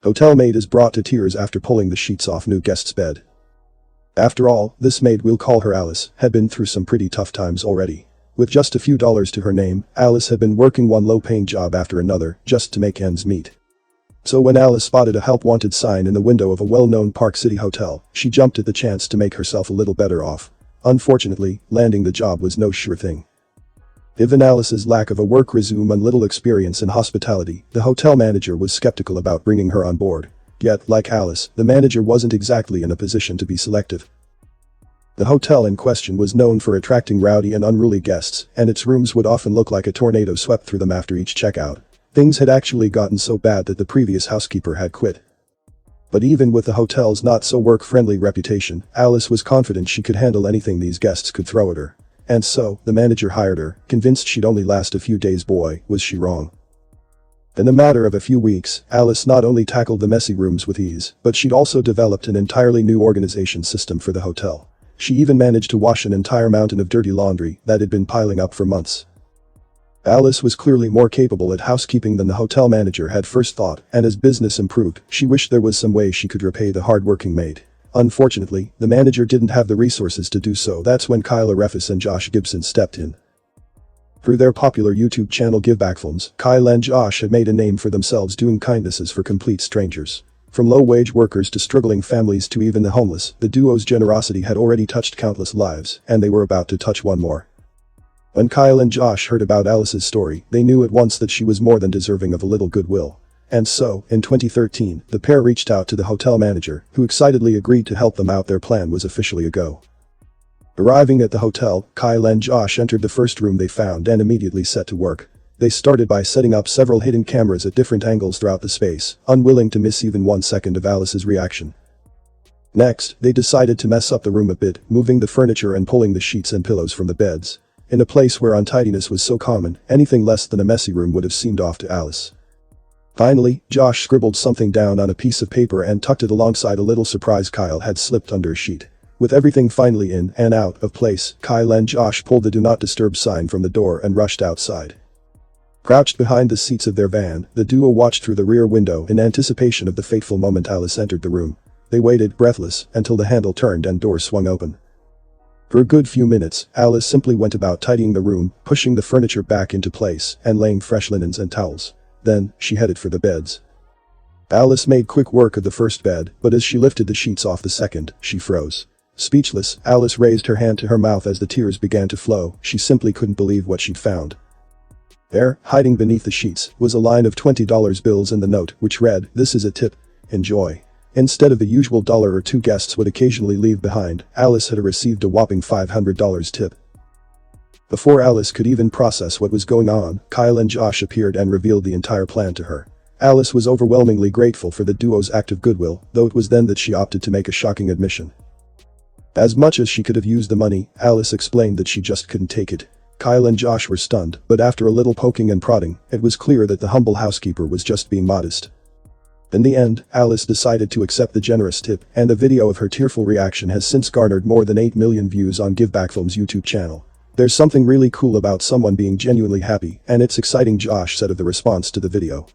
Hotel maid is brought to tears after pulling the sheets off new guest's bed. After all, this maid, we'll call her Alice, had been through some pretty tough times already. With just a few dollars to her name, Alice had been working one low-paying job after another just to make ends meet. So when Alice spotted a help-wanted sign in the window of a well-known Park City hotel, she jumped at the chance to make herself a little better off. Unfortunately, landing the job was no sure thing. Given Alice's lack of a work resume and little experience in hospitality, the hotel manager was skeptical about bringing her on board. Yet, like Alice, the manager wasn't exactly in a position to be selective. The hotel in question was known for attracting rowdy and unruly guests, and its rooms would often look like a tornado swept through them after each checkout. Things had actually gotten so bad that the previous housekeeper had quit. But even with the hotel's not-so-work-friendly reputation, Alice was confident she could handle anything these guests could throw at her. And so, the manager hired her, convinced she'd only last a few days. Boy, was she wrong. In a matter of a few weeks, Alice not only tackled the messy rooms with ease, but she'd also developed an entirely new organization system for the hotel. She even managed to wash an entire mountain of dirty laundry that had been piling up for months. Alice was clearly more capable at housekeeping than the hotel manager had first thought, and as business improved, she wished there was some way she could repay the hard-working maid. Unfortunately, the manager didn't have the resources to do so. That's when Kyla Refus and Josh Gibson stepped in. Through their popular YouTube channel Givebackfilms, Kyla and Josh had made a name for themselves doing kindnesses for complete strangers. From low-wage workers to struggling families to even the homeless, the duo's generosity had already touched countless lives, and they were about to touch one more. When Kyle and Josh heard about Alice's story, they knew at once that she was more than deserving of a little goodwill. And so, in 2013, the pair reached out to the hotel manager, who excitedly agreed to help them out. Their plan was officially a go. Arriving at the hotel, Kyle and Josh entered the first room they found and immediately set to work. They started by setting up several hidden cameras at different angles throughout the space, unwilling to miss even 1 second of Alice's reaction. Next, they decided to mess up the room a bit, moving the furniture and pulling the sheets and pillows from the beds. In a place where untidiness was so common, anything less than a messy room would have seemed off to Alice. Finally, Josh scribbled something down on a piece of paper and tucked it alongside a little surprise Kyle had slipped under a sheet. With everything finally in and out of place, Kyle and Josh pulled the "Do Not Disturb" sign from the door and rushed outside. Crouched behind the seats of their van, the duo watched through the rear window in anticipation of the fateful moment Alice entered the room. They waited, breathless, until the handle turned and doors swung open. For a good few minutes, Alice simply went about tidying the room, pushing the furniture back into place, and laying fresh linens and towels. Then, she headed for the beds. Alice made quick work of the first bed, but as she lifted the sheets off the second, she froze. Speechless, Alice raised her hand to her mouth as the tears began to flow. She simply couldn't believe what she'd found. There, hiding beneath the sheets, was a line of $20 bills and the note, which read, "This is a tip. Enjoy." Instead of the usual $1 or $2 guests would occasionally leave behind, Alice had received a whopping $500 tip. Before Alice could even process what was going on, Kyle and Josh appeared and revealed the entire plan to her. Alice was overwhelmingly grateful for the duo's act of goodwill, though it was then that she opted to make a shocking admission. As much as she could have used the money, Alice explained that she just couldn't take it. Kyle and Josh were stunned, but after a little poking and prodding, it was clear that the humble housekeeper was just being modest. In the end, Alice decided to accept the generous tip, and the video of her tearful reaction has since garnered more than 8 million views on Givebackfilms' YouTube channel. There's something really cool about someone being genuinely happy, and it's exciting, Josh said of the response to the video.